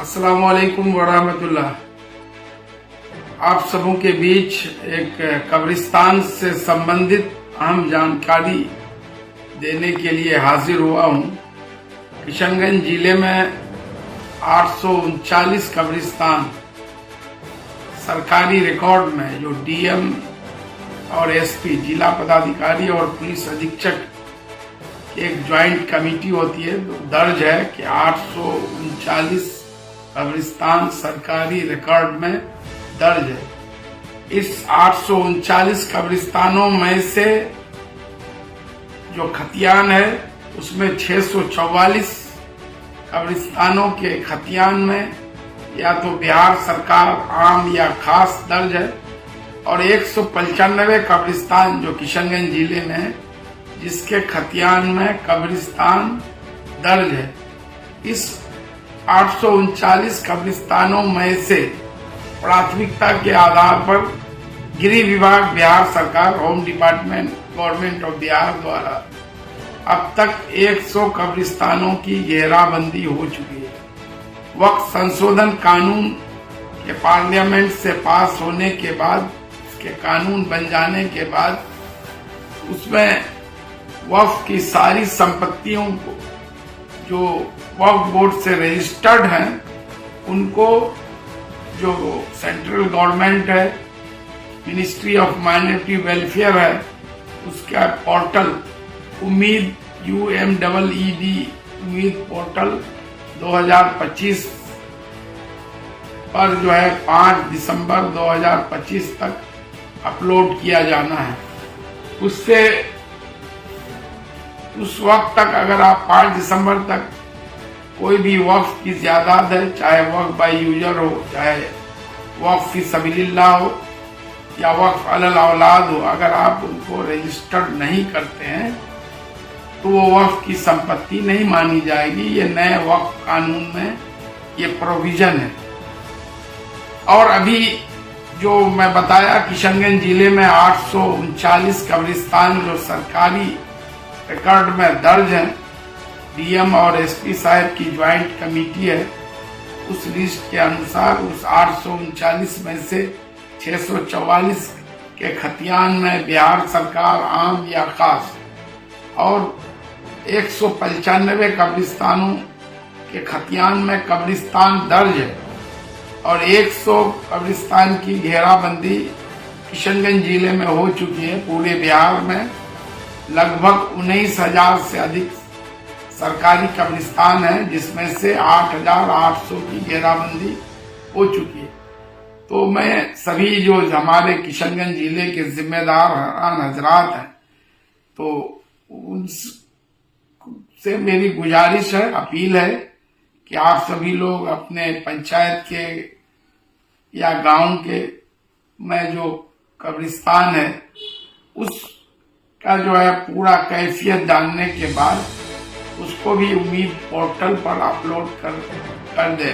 अस्सलाम वालेकुम वरहमतुल्लाह। आप सबों के बीच एक कब्रिस्तान से संबंधित अहम जानकारी देने के लिए हाजिर हुआ हूँ। किशनगंज जिले में 839 कब्रिस्तान सरकारी रिकॉर्ड में, जो डीएम और एसपी, जिला पदाधिकारी और पुलिस अधीक्षक की एक ज्वाइंट कमेटी होती है, तो दर्ज है कि 839 कब्रिस्तान सरकारी रिकॉर्ड में दर्ज है। इस 839 कब्रिस्तानों में से जो खतियान है उसमें 644 कब्रिस्तानों के खतियान में या तो बिहार सरकार आम या खास दर्ज है, और 195 कब्रिस्तान जो किशनगंज जिले में है जिसके खतियान में कब्रिस्तान दर्ज है। इस 839 कब्रिस्तानों में से प्राथमिकता के आधार पर गृह विभाग, बिहार सरकार, home department, government of Bihar द्वारा अब तक 100 कब्रिस्तानों की घेराबंदी हो चुकी है। वक्फ संशोधन कानून के पार्लियामेंट से पास होने के बाद, उसके कानून बन जाने के बाद, उसमें वक्फ की सारी संपत्तियों को जो वक्फ बोर्ड से रजिस्टर्ड हैं उनको, जो सेंट्रल गवर्नमेंट है, मिनिस्ट्री ऑफ माइनॉरिटी वेलफेयर है, उसका पोर्टल उम्मीद UMEED उम्मीद पोर्टल 2025 पर जो है 5 दिसंबर 2025 तक अपलोड किया जाना है। उससे उस वक्त तक अगर आप 5 दिसंबर तक कोई भी वक्फ की जायदाद है, चाहे वक्फ बाय यूजर हो, चाहे वक्फ फी सबीलिल्लाह हो या वक्फ अलल औलाद हो, अगर आप उनको रजिस्टर्ड नहीं करते हैं तो वो वक्फ की संपत्ति नहीं मानी जाएगी। ये नए वक्फ कानून में ये प्रोविजन है। और अभी जो मैं बताया, किशनगंज जिले में 839 कब्रिस्तान जो सरकारी रिकॉर्ड में दर्ज है, डीएम और एसपी साहब की ज्वाइंट कमेटी है, उस लिस्ट के अनुसार उस 839 में से 644 के खतियान में बिहार सरकार आम या खास, और 195 कब्रिस्तानों के खतियान में कब्रिस्तान दर्ज है, और 100 कब्रिस्तान की घेराबंदी किशनगंज जिले में हो चुकी है। पूरे बिहार में लगभग 19,000 से अधिक सरकारी कब्रिस्तान है, जिसमें से 8,800 की घेराबंदी हो चुकी है। तो मैं सभी जो हमारे किशनगंज जिले के जिम्मेदार हजरात हैं, तो उनसे मेरी गुजारिश है, अपील है कि आप सभी लोग अपने पंचायत के या गांव के में जो कब्रिस्तान है उसका जो है पूरा कैफियत जानने के बाद उसको भी उम्मीद पोर्टल पर अपलोड कर देंगे।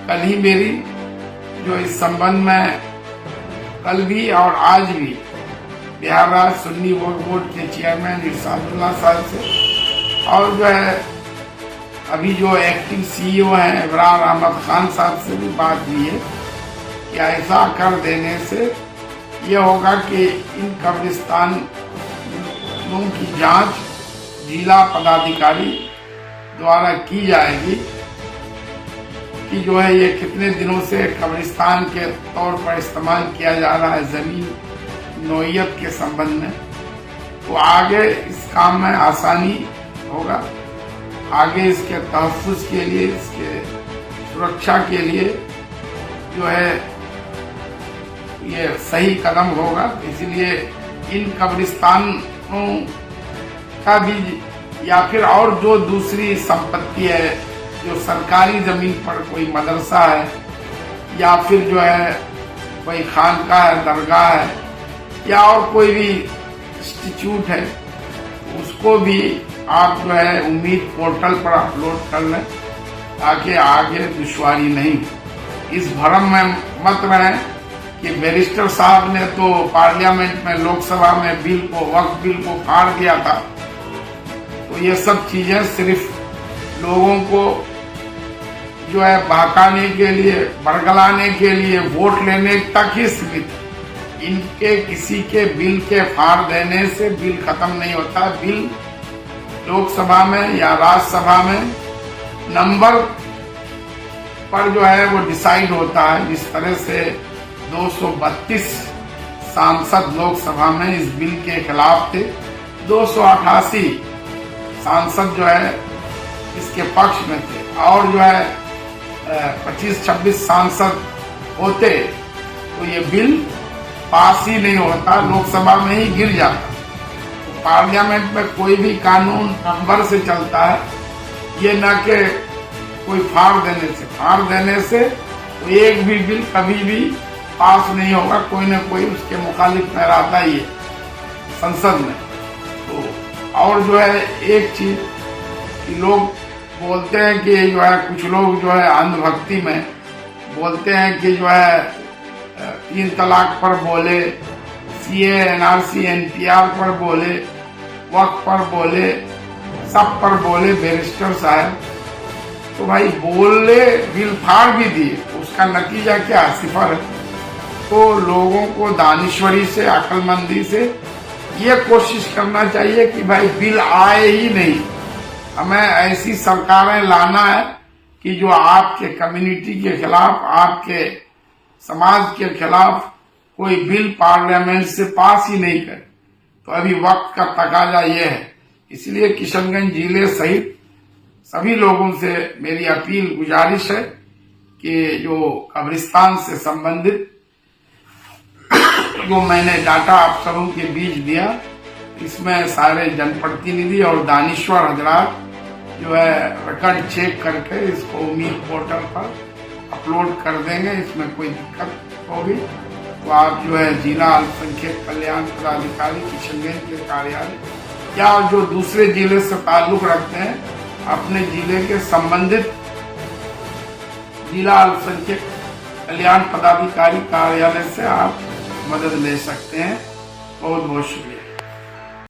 कल ही मेरी जो इस संबंध में, कल भी और आज भी, बिहार राज्य सुन्नी वक्फ बोर्ड के चेयरमैन इरशादुल्लाह साहब से, और जो है अभी जो एक्टिव CEO हैं इब्रार अहमद खान साहब से भी बात हुई है कि ऐसा कर देने से ये होगा कि इन कब्रिस्तानों की जांच जिला पदाधिकारी द्वारा की जाएगी कि जो है ये कितने दिनों से कब्रिस्तान के तौर पर इस्तेमाल किया जा रहा है जमीन नोयत के संबंध में। तो आगे इस काम में आसानी होगा, आगे इसके तहफ़्फ़ुज़ के लिए, इसके सुरक्षा के लिए जो है ये सही कदम होगा। इसलिए इन कब्रिस्तानों का भी, या फिर और जो दूसरी संपत्ति है, जो सरकारी जमीन पर कोई मदरसा है या फिर जो है कोई खानकाह है, दरगाह है, या और कोई भी इंस्टीट्यूट है, उसको भी आप जो है उम्मीद पोर्टल पर अपलोड कर लें ताकि आगे दुश्वारी नहीं। इस भ्रम में मत रहें कि बैरिस्टर साहब ने तो पार्लियामेंट में, लोकसभा में वक्फ बिल को फाड़ दिया था। तो ये सब चीजें सिर्फ लोगों को जो है बहकाने के लिए, बरगलाने के लिए, वोट लेने तक ही सीमित है। इनके किसी के बिल के फाड़ देने से बिल खत्म नहीं होता। बिल लोकसभा में या राज्यसभा में नंबर पर जो है वो डिसाइड होता है। जिस तरह से 232 सांसद लोकसभा में इस बिल के खिलाफ थे, 288 सांसद जो है इसके पक्ष में थे, और जो है 25-26 सांसद होते तो ये बिल पास ही नहीं होता, लोकसभा में ही गिर जाता। तो पार्लियामेंट में कोई भी कानून नंबर से चलता है, ये न कि कोई फाड़ देने से तो एक भी बिल कभी भी पास नहीं होगा, कोई न कोई उसके मुखालिफ में रहता ही है संसद में। तो और जो है एक चीज कि लोग बोलते हैं कि जो है कुछ लोग जो है अंधभक्ति में बोलते हैं कि जो है 3 तलाक पर बोले, सीए, एनआरसी, एनपीआर पर बोले, वक्फ पर बोले, सब पर बोले बैरिस्टर साहब। तो भाई बोले, बिल फाड़ भी दिए, उसका नतीजा क्या? सिफर है। तो लोगों को दानिश्वरी से, अक्लमंदी से ये कोशिश करना चाहिए कि भाई बिल आए ही नहीं। हमें ऐसी सरकारें लाना है कि जो आपके कम्युनिटी के खिलाफ, आपके समाज के खिलाफ कोई बिल पार्लियामेंट से पास ही नहीं करे। तो अभी वक्त का तकाजा ये है। इसलिए किशनगंज जिले सहित सभी लोगों से मेरी अपील, गुजारिश है कि जो कब्रिस्तान से संबंधित जो मैंने डाटा अफसरों के बीच दिया, इसमें सारे जनप्रतिनिधि और दानिश्वर हजरात जो है रिकॉर्ड चेक करके इसको उम्मीद पोर्टल पर अपलोड कर देंगे। इसमें कोई दिक्कत होगी तो आप जो है जिला अल्पसंख्यक कल्याण पदाधिकारी किशनगंज के कार्यालय या जो दूसरे जिले से ताल्लुक रखते हैं, अपने जिले के संबंधित जिला अल्पसंख्यक कल्याण पदाधिकारी कार्यालय से आप मदद ले सकते हैं। बहुत बहुत शुक्रिया।